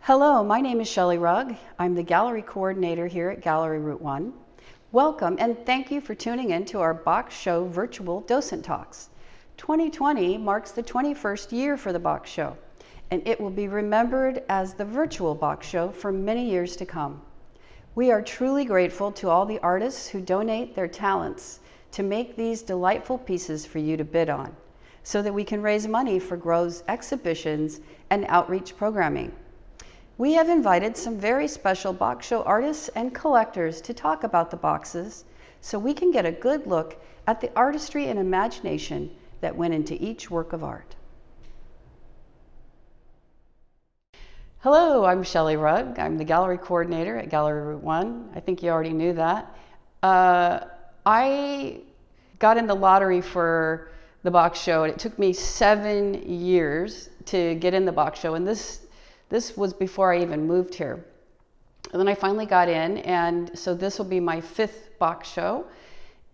Hello, my name is Shelley Rugg. I'm the gallery coordinator here at Gallery Route 1. Welcome and thank you for tuning in to our Box Show virtual Docent Talks. 2020 marks the 21st year for the Box Show, and it will be remembered as the virtual Box Show for many years to come. We are truly grateful to all the artists who donate their talents to make these delightful pieces for you to bid on, so that we can raise money for GROW's exhibitions and outreach programming. We have invited some very special Box Show artists and collectors to talk about the boxes so we can get a good look at the artistry and imagination that went into each work of art. Hello, I'm Shelley Rugg. I'm the gallery coordinator at Gallery Route 1. I think you already knew that. I got in the lottery for the Box Show, and it took me 7 years to get in the Box Show, and this was before I even moved here. And then I finally got in, and so this will be my 5th Box Show,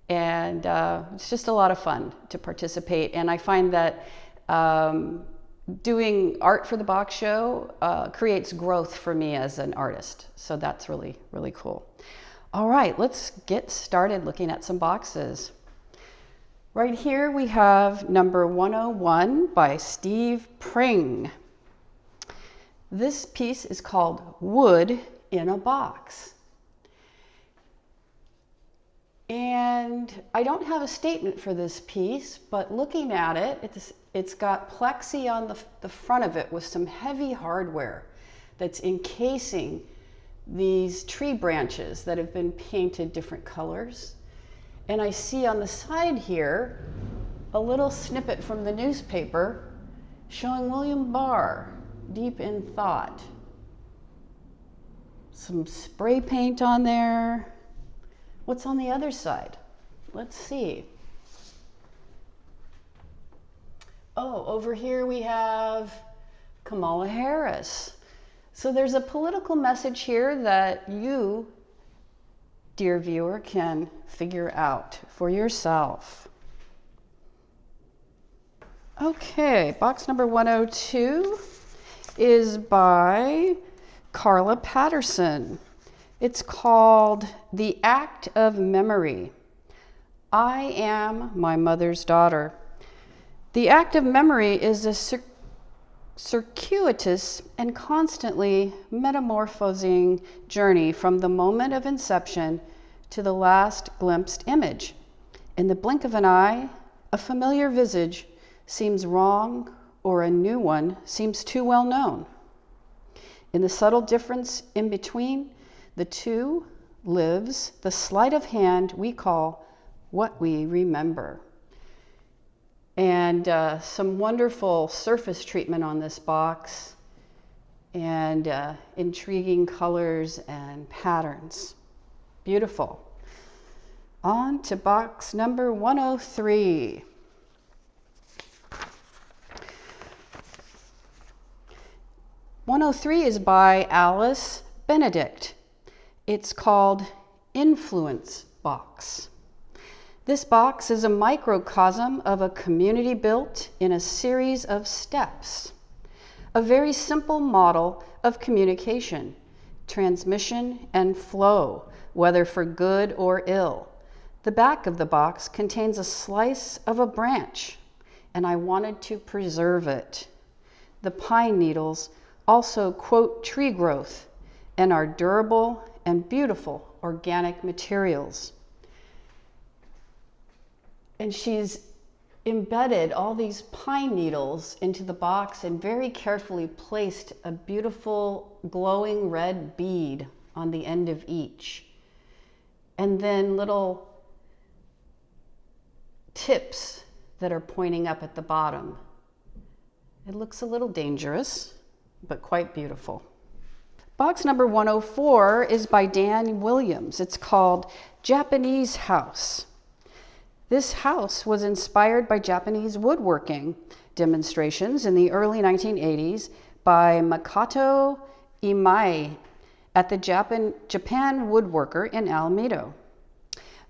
and it's just a lot of fun to participate. And I find that doing art for the Box Show creates growth for me as an artist, so that's really, really cool. All right, let's get started looking at some boxes. Right here we have number 101 by Steve Pring. This piece is called Wood in a Box. And I don't have a statement for this piece, but looking at it, it's got plexi on the front of it with some heavy hardware that's encasing these tree branches that have been painted different colors. And I see on the side here a little snippet from the newspaper showing William Barr, Deep in Thought. Some spray paint on there. What's on the other side? Let's see. Oh, over here we have Kamala Harris. So there's a political message here that you, dear viewer, can figure out for yourself. Okay, box number 102 is by Carla Patterson. It's called The Act of Memory. I am my mother's daughter. The act of memory is a circuitous and constantly metamorphosing journey from the moment of inception to the last glimpsed image. In the blink of an eye, a familiar visage seems wrong, or a new one seems too well known. In the subtle difference in between the two lives the sleight of hand we call what we remember. And some wonderful surface treatment on this box, and intriguing colors and patterns. Beautiful. On to box number 103. 103 is by Alice Benedict. It's called Influence Box. This box is a microcosm of a community built in a series of steps. A very simple model of communication, transmission, and flow, whether for good or ill. The back of the box contains a slice of a branch, and I wanted to preserve it. The pine needles also quote tree growth and are durable and beautiful organic materials. And she's embedded all these pine needles into the box and very carefully placed a beautiful glowing red bead on the end of each. And then little tips that are pointing up at the bottom. It looks a little dangerous, but quite beautiful. Box number 104 is by Dan Williams. It's called Japanese House. This house was inspired by Japanese woodworking demonstrations in the early 1980s by Makoto Imai at the Japan Woodworker in Alameda.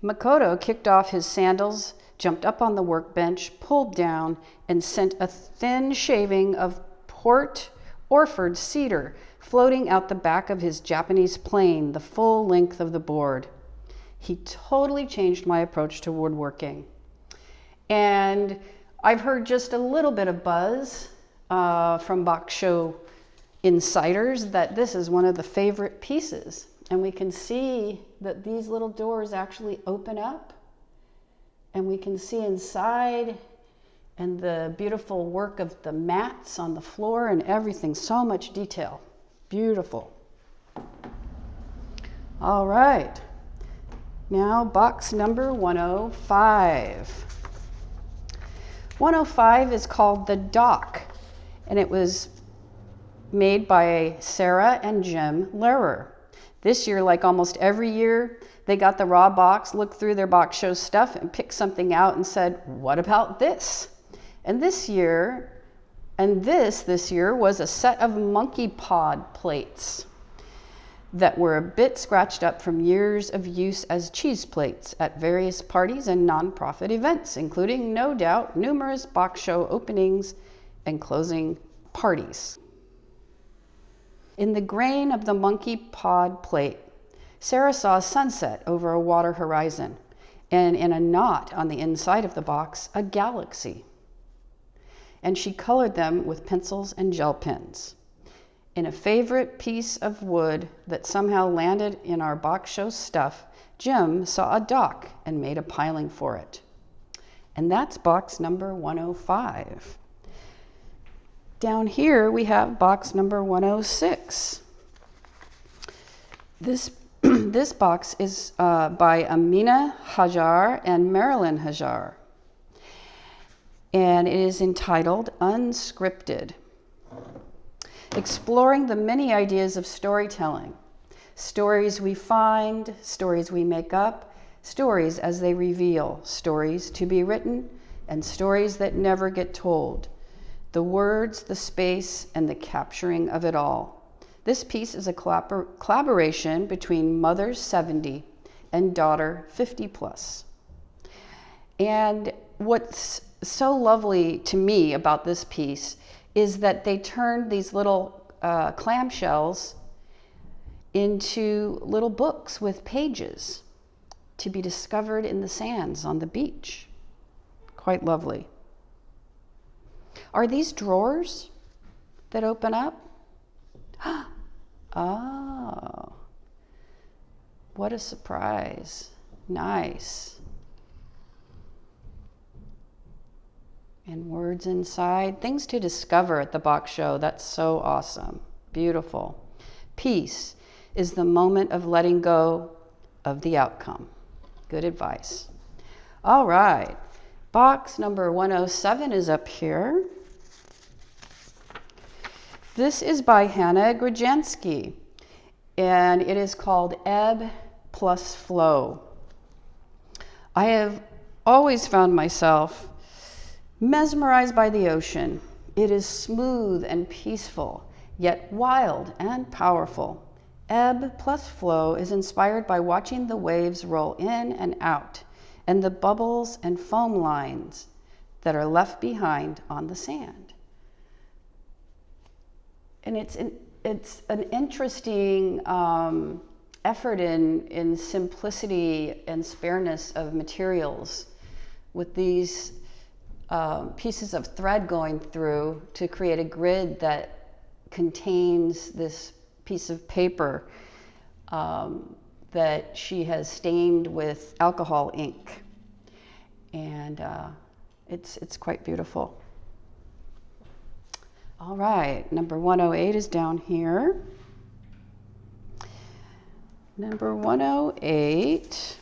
Makoto kicked off his sandals, jumped up on the workbench, pulled down, and sent a thin shaving of port Orford cedar floating out the back of his Japanese plane the full length of the board. He totally changed my approach to woodworking. And I've heard just a little bit of buzz from box show insiders that this is one of the favorite pieces. And we can see that these little doors actually open up, and we can see inside, and the beautiful work of the mats on the floor and everything. So much detail. Beautiful. All right. Now box number 105. 105 is called The Dock, and it was made by Sarah and Jim Lehrer. This year, like almost every year, they got the raw box, looked through their box show stuff, and picked something out and said, what about this? And this year was a set of monkey pod plates that were a bit scratched up from years of use as cheese plates at various parties and nonprofit events, including, no doubt, numerous box show openings and closing parties. In the grain of the monkey pod plate, Sarah saw a sunset over a water horizon, and in a knot on the inside of the box, a galaxy. And she colored them with pencils and gel pens. In a favorite piece of wood that somehow landed in our box show stuff, Jim saw a dock and made a piling for it. And that's box number 105. Down here we have box number 106. This box is by Amina Hajar and Marilyn Hajar, and it is entitled Unscripted. Exploring the many ideas of storytelling. Stories we find, stories we make up, stories as they reveal, stories to be written, and stories that never get told. The words, the space, and the capturing of it all. This piece is a collaboration between mother 70 and daughter 50 plus. And what's so lovely to me about this piece is that they turned these little clamshells into little books with pages to be discovered in the sands on the beach. Quite lovely. Are these drawers that open up? Oh, what a surprise. Nice. And words inside, things to discover at the box show. That's so awesome. Beautiful. Peace is the moment of letting go of the outcome. Good advice. All right. Box number 107 is up here. This is by Hannah Grajansky, and it is called Ebb plus Flow. I have always found myself mesmerized by the ocean. It is smooth and peaceful, yet wild and powerful. Ebb plus flow is inspired by watching the waves roll in and out, and the bubbles and foam lines that are left behind on the sand. And it's an interesting effort in simplicity and spareness of materials with these pieces of thread going through to create a grid that contains this piece of paper that she has stained with alcohol ink. And it's quite beautiful. All right, number 108 is down here. Number 108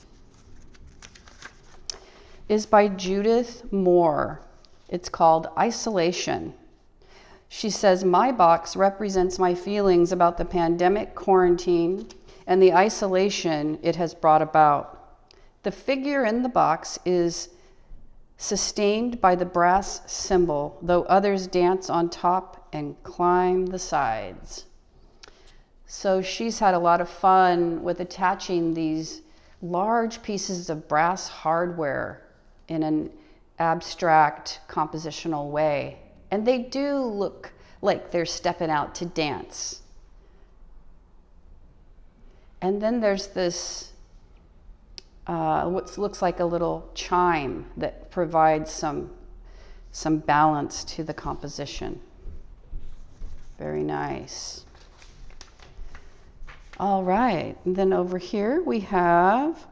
is by Judith Moore. It's called Isolation. She says, my box represents my feelings about the pandemic, quarantine, and the isolation it has brought about. The figure in the box is sustained by the brass cymbal, though others dance on top and climb the sides. So she's had a lot of fun with attaching these large pieces of brass hardware in an abstract compositional way. And they do look like they're stepping out to dance. And then there's this, what looks like a little chime that provides some balance to the composition. Very nice. All right, and then over here we have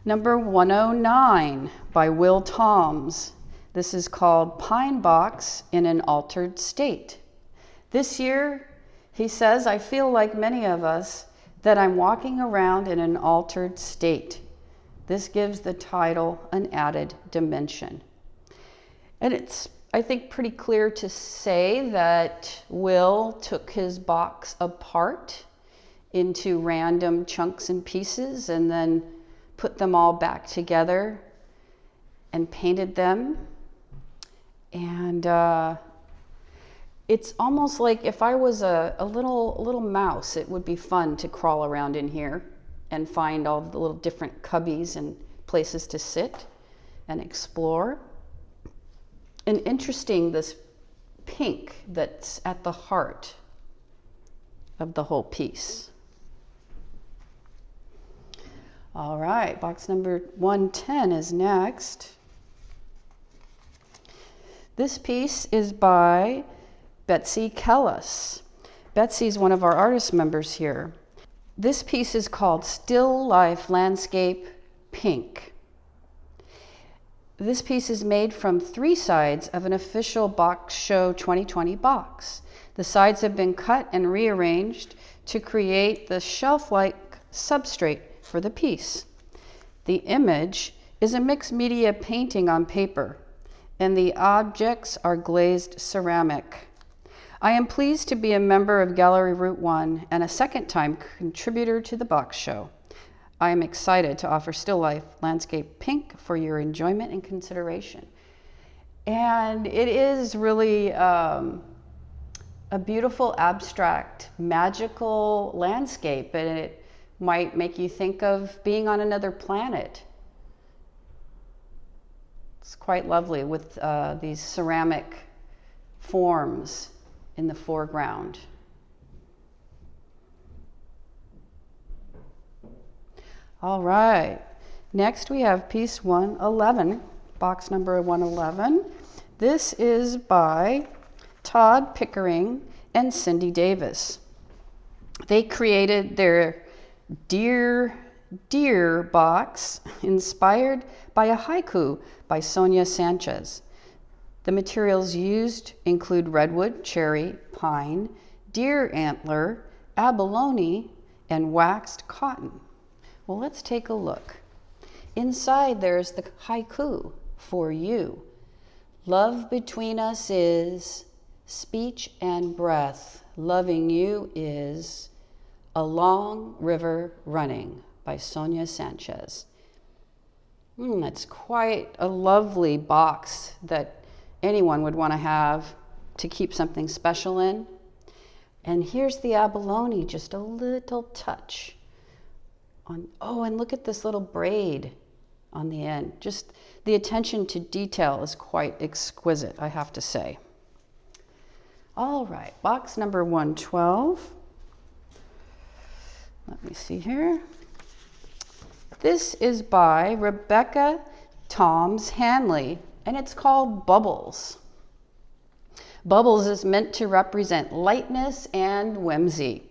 number 109 by Will Toms. This is called Pine Box in an Altered State. This year, he says, I feel like many of us that I'm walking around in an altered state. This gives the title an added dimension. And it's, I think, pretty clear to say that Will took his box apart into random chunks and pieces and then put them all back together and painted them. And it's almost like if I was a little mouse, it would be fun to crawl around in here and find all the little different cubbies and places to sit and explore. And interesting, this pink that's at the heart of the whole piece. All right, box number 110 is next. This piece is by Betsy Kellis. Betsy's one of our artist members here. This piece is called Still Life Landscape Pink. This piece is made from 3 sides of an official Box Show 2020 box. The sides have been cut and rearranged to create the shelf-like substrate for the piece. The image is a mixed media painting on paper, and the objects are glazed ceramic. I am pleased to be a member of Gallery Route 1 and a second-time contributor to the Box Show. I am excited to offer Still Life Landscape Pink for your enjoyment and consideration. And it is really a beautiful, abstract, magical landscape, and it might make you think of being on another planet. It's quite lovely with these ceramic forms in the foreground. All right, next we have piece 111, box number 111. This is by Todd Pickering and Cindy Davis. They created their Dear box inspired by a haiku by Sonia Sanchez. The materials used include redwood, cherry, pine, deer antler, abalone, and waxed cotton. Well, let's take a look. Inside there's the haiku for you. Love between us is speech and breath. Loving you is a long river running by Sonia Sanchez. That's quite a lovely box that anyone would want to have to keep something special in. And here's the abalone, just a little touch on, oh, and look at this little braid on the end. Just the attention to detail is quite exquisite, I have to say. All right, box number 112. Let me see here. This is by Rebecca Toms Hanley, and it's called Bubbles. Bubbles is meant to represent lightness and whimsy.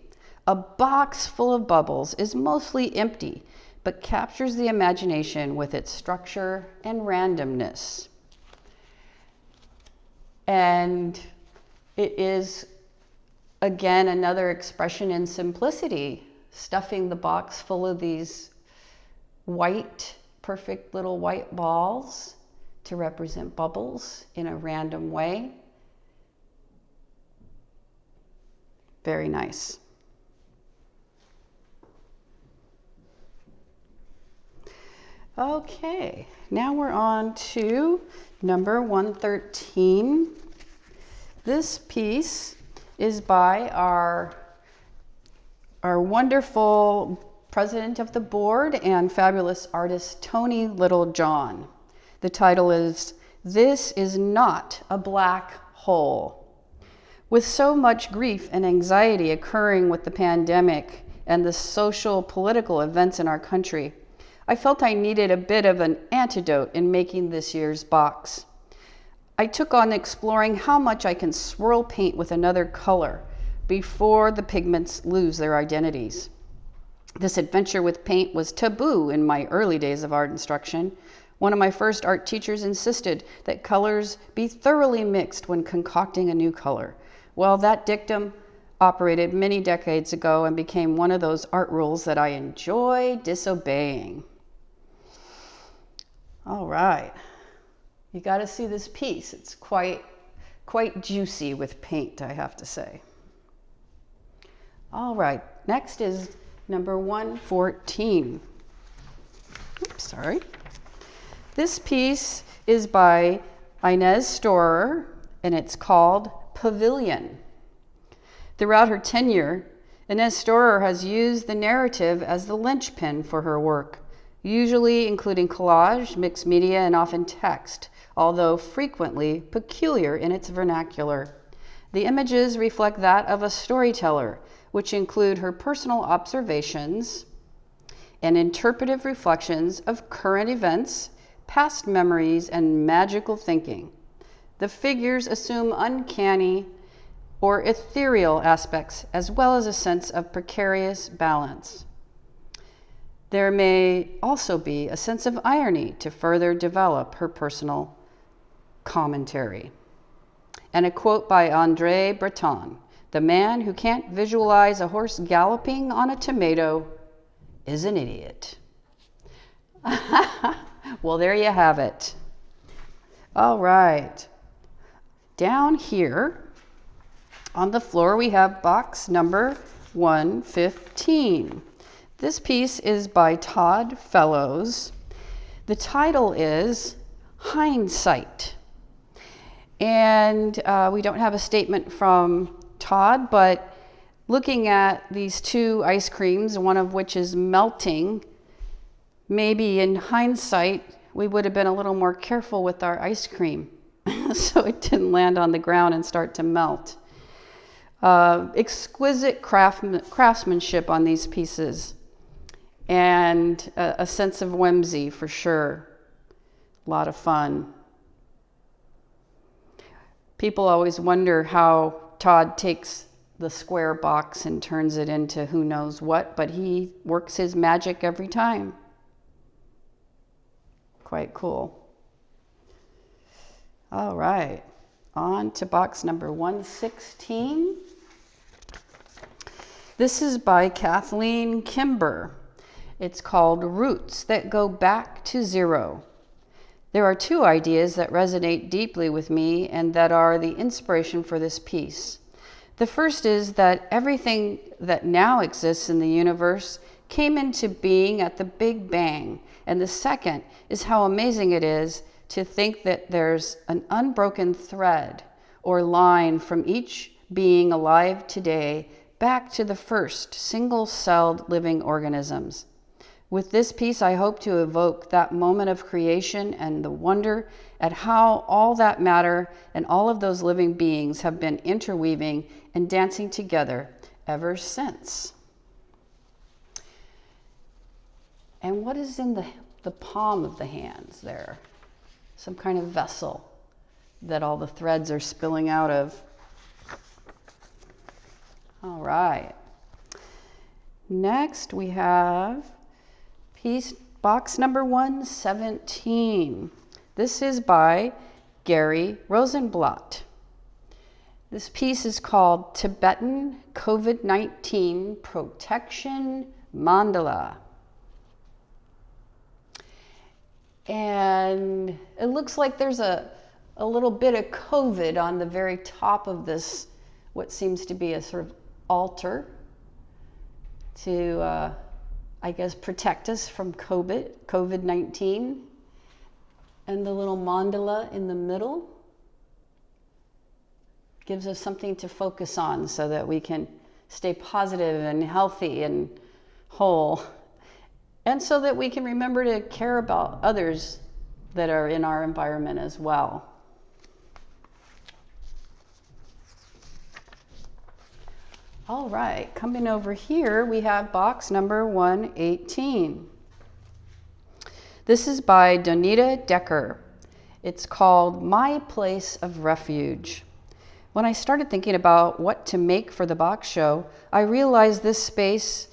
A box full of bubbles is mostly empty, but captures the imagination with its structure and randomness. And it is, again, another expression in simplicity, stuffing the box full of these white, perfect little white balls to represent bubbles in a random way. Very nice. Okay, now we're on to number 113. This piece is by our wonderful president of the board and fabulous artist, Tony Littlejohn. The title is, This is Not a Black whole. With so much grief and anxiety occurring with the pandemic and the social political events in our country, I felt I needed a bit of an antidote in making this year's box. I took on exploring how much I can swirl paint with another color before the pigments lose their identities. This adventure with paint was taboo in my early days of art instruction. One of my first art teachers insisted that colors be thoroughly mixed when concocting a new color. Well, that dictum operated many decades ago and became one of those art rules that I enjoy disobeying. All right, you got to see this piece. It's quite juicy with paint, I have to say. All right, next is number 114. Oops, sorry. This piece is by Inez Storer, and it's called Pavilion. Throughout her tenure, Inez Storer has used the narrative as the linchpin for her work, usually including collage, mixed media, and often text, although frequently peculiar in its vernacular. The images reflect that of a storyteller, which include her personal observations and interpretive reflections of current events, past memories, and magical thinking. The figures assume uncanny or ethereal aspects, as well as a sense of precarious balance. There may also be a sense of irony to further develop her personal commentary. And a quote by André Breton: "The man who can't visualize a horse galloping on a tomato is an idiot." Well, there you have it. All right. Down here on the floor, we have box number 115. This piece is by Todd Fellows. The title is Hindsight. And we don't have a statement from Todd, but looking at these two ice creams, one of which is melting, maybe in hindsight, we would have been a little more careful with our ice cream so it didn't land on the ground and start to melt. Exquisite craftsmanship on these pieces, and a sense of whimsy for sure. A lot of fun. People always wonder how Todd takes the square box and turns it into who knows what, but he works his magic every time. Quite cool. All right, on to box number 116. This is by Kathleen Kimber. It's called Roots That Go Back to Zero. There are two ideas that resonate deeply with me and that are the inspiration for this piece. The first is that everything that now exists in the universe came into being at the Big Bang. And the second is how amazing it is to think that there's an unbroken thread or line from each being alive today back to the first single-celled living organisms. With this piece, I hope to evoke that moment of creation and the wonder at how all that matter and all of those living beings have been interweaving and dancing together ever since. And what is in the palm of the hands there? Some kind of vessel that all the threads are spilling out of. All right. Next we have box number 117. This is by Gary Rosenblatt. This piece is called Tibetan COVID-19 Protection Mandala. And it looks like there's a little bit of COVID on the very top of this, what seems to be a sort of altar to, I guess, protect us from COVID-19. And the little mandala in the middle gives us something to focus on so that we can stay positive and healthy and whole. And so that we can remember to care about others that are in our environment as well. All right, coming over here, we have box number 118. This is by Donita Decker. It's called My Place of Refuge. When I started thinking about what to make for the box show, I realized this space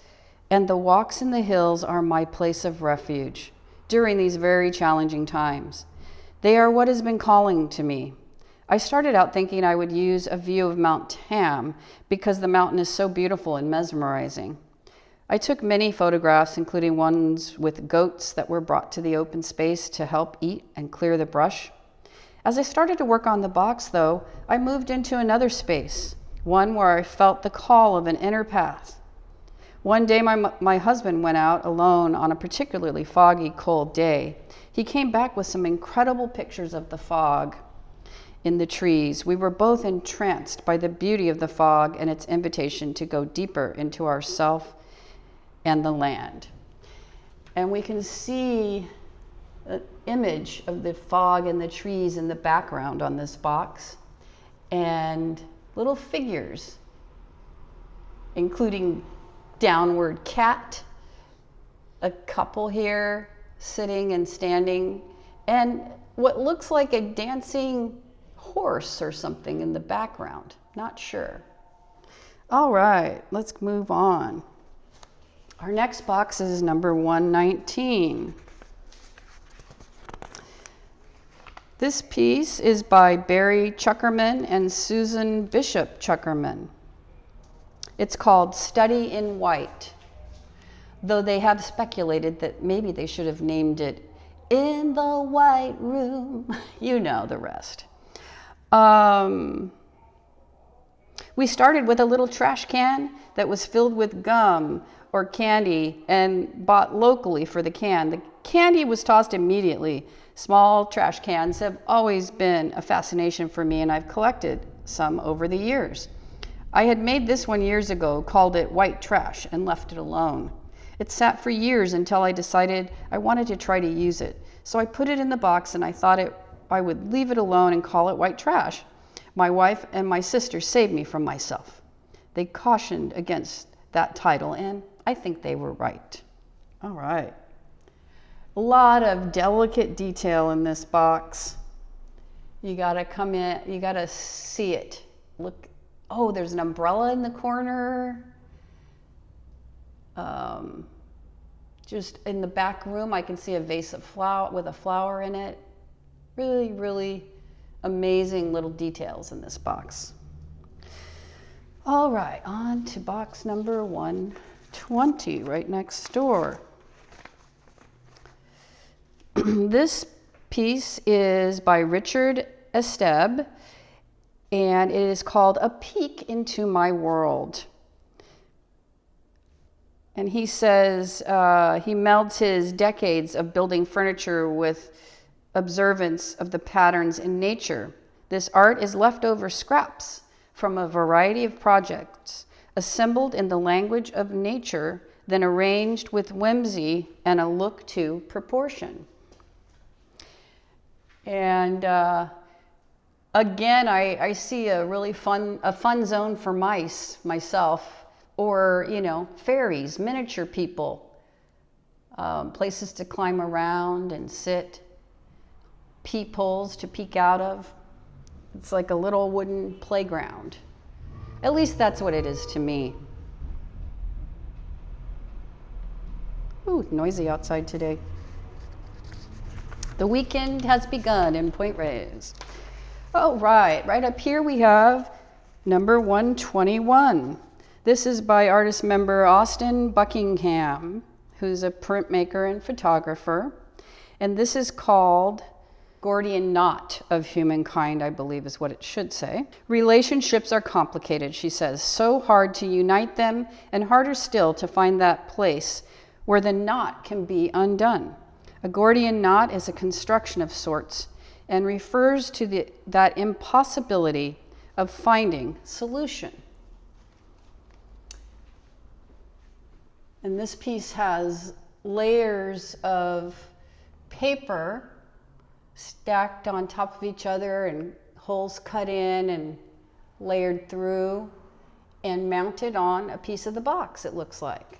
and the walks in the hills are my place of refuge during these very challenging times. They are what has been calling to me. I started out thinking I would use a view of Mount Tam because the mountain is so beautiful and mesmerizing. I took many photographs, including ones with goats that were brought to the open space to help eat and clear the brush. As I started to work on the box, though, I moved into another space, one where I felt the call of an inner path. One day, my husband went out alone on a particularly foggy, cold day. He came back with some incredible pictures of the fog in the trees. We were both entranced by the beauty of the fog and its invitation to go deeper into ourself and the land. And we can see an image of the fog and the trees in the background on this box, and little figures, including downward cat, a couple here sitting and standing, and what looks like a dancing horse or something in the background. Not sure. All right, let's move on. Our next box is number 119. This piece is by Barry Chuckerman and Susan Bishop Chuckerman. It's called Study in White, though they have speculated that maybe they should have named it In the White Room. You know the rest. We started with a little trash can that was filled with gum or candy and bought locally for the can. The candy was tossed immediately. Small trash cans have always been a fascination for me, and I've collected some over the years. I had made this one years ago, called it white trash, and left it alone. It sat for years until I decided I wanted to try to use it. So I put it in the box, and I thought I would leave it alone and call it white trash. My wife and my sister saved me from myself. They cautioned against that title, and I think they were right. All right. A lot of delicate detail in this box. You gotta come in, you gotta see it. Look, oh, there's an umbrella in the corner. Just in the back room, I can see a vase of flower with a flower in it. Really, really amazing little details in this box. All right, on to box number 120, right next door. This piece is by Richard Esteb, and it is called A Peek into My World. And he says he melds his decades of building furniture with observance of the patterns in nature. This art is leftover scraps from a variety of projects, assembled in the language of nature, then arranged with whimsy and a look to proportion. And again, I see a really fun zone for mice myself, or fairies, miniature people, places to climb around and sit, peepholes to peek out of. It's like a little wooden playground. At least that's what it is to me. Ooh, noisy outside today. The weekend has begun in Point Reyes. Oh, right up here we have number 121. This is by artist member Austin Buckingham, who's a printmaker and photographer. And this is called Gordian Knot of Humankind, I believe is what it should say. Relationships are complicated, she says, so hard to unite them and harder still to find that place where the knot can be undone. A Gordian knot is a construction of sorts and refers to that impossibility of finding solution. And this piece has layers of paper stacked on top of each other and holes cut in and layered through. and mounted on a piece of the box, it looks like.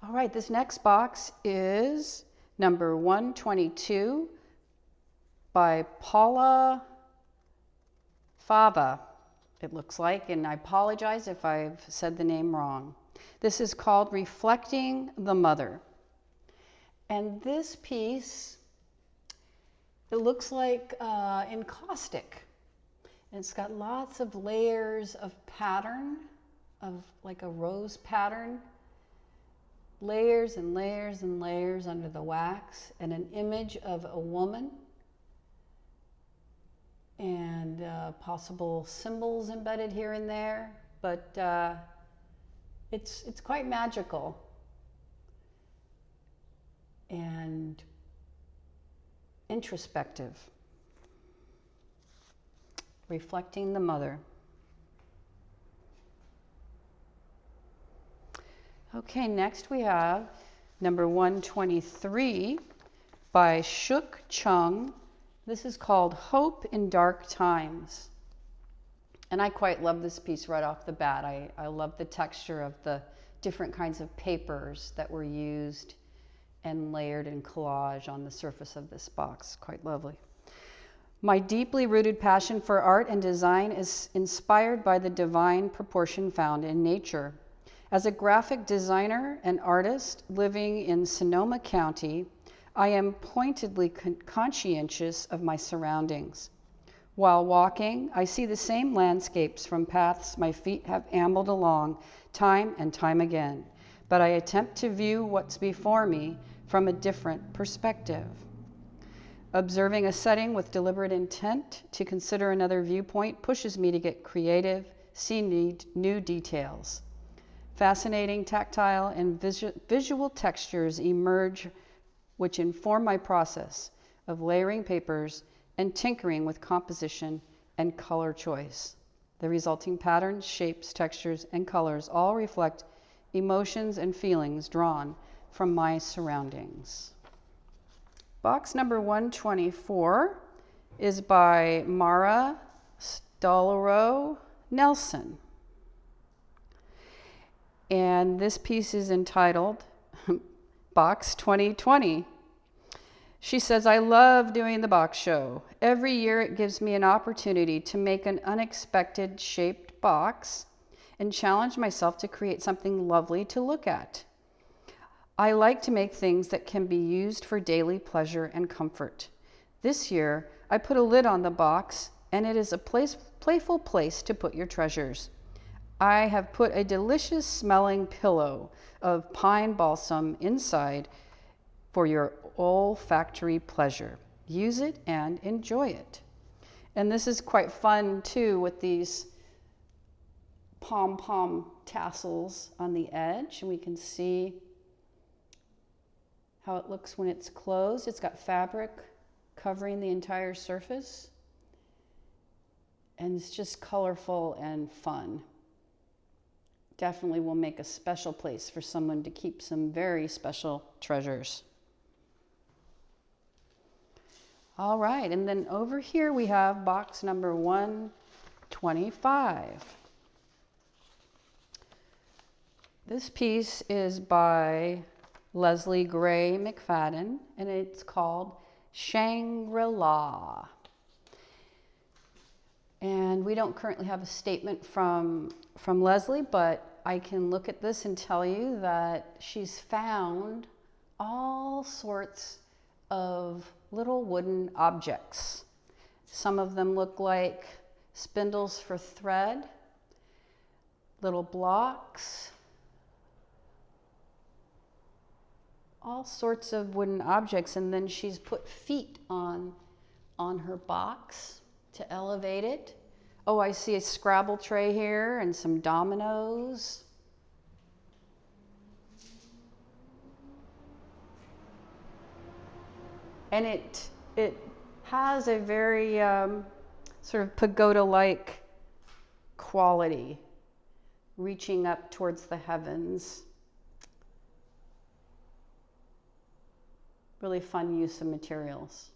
All right, this next box is number 122 by Paula Fava, it looks like, and I apologize if I've said the name wrong. This is called Reflecting the Mother. And this piece, it looks like encaustic. And it's got lots of layers of pattern, of like a rose pattern. Layers and layers and layers under the wax, and an image of a woman, and possible symbols embedded here and there, but it's quite magical and introspective. Reflecting the Mother. Okay, next we have number 123 by Shook Chung. This is called Hope in Dark Times. And I quite love this piece right off the bat. I love the texture of the different kinds of papers that were used and layered in collage on the surface of this box. Quite lovely. My deeply rooted passion for art and design is inspired by the divine proportion found in nature. As a graphic designer and artist living in Sonoma County, I am pointedly conscientious of my surroundings. While walking, I see the same landscapes from paths my feet have ambled along time and time again, but I attempt to view what's before me from a different perspective. Observing a setting with deliberate intent to consider another viewpoint pushes me to get creative, see new details. Fascinating tactile and visual textures emerge which inform my process of layering papers and tinkering with composition and color choice. The resulting patterns, shapes, textures, and colors all reflect emotions and feelings drawn from my surroundings. Box number 124 is by Mara Stolero Nelson. And this piece is entitled Box 2020. She says, I love doing the box show. Every year it gives me an opportunity to make an unexpected shaped box and challenge myself to create something lovely to look at. I like to make things that can be used for daily pleasure and comfort. This year, I put a lid on the box, and it is a playful place to put your treasures. I have put a delicious smelling pillow of pine balsam inside for your olfactory pleasure. Use it and enjoy it. And this is quite fun too, with these pom-pom tassels on the edge, and we can see how it looks when it's closed. It's got fabric covering the entire surface, and it's just colorful and fun. Definitely will make a special place for someone to keep some very special treasures. All right, and then over here we have box number 125. This piece is by Leslie Gray McFadden, and it's called Shangri-La. And we don't currently have a statement from Leslie, but I can look at this and tell you that she's found all sorts of little wooden objects. Some of them look like spindles for thread, little blocks, all sorts of wooden objects, and then she's put feet on her box to elevate it. Oh, I see a Scrabble tray here and some dominoes. And it has a very sort of pagoda-like quality, reaching up towards the heavens. Really fun use of materials.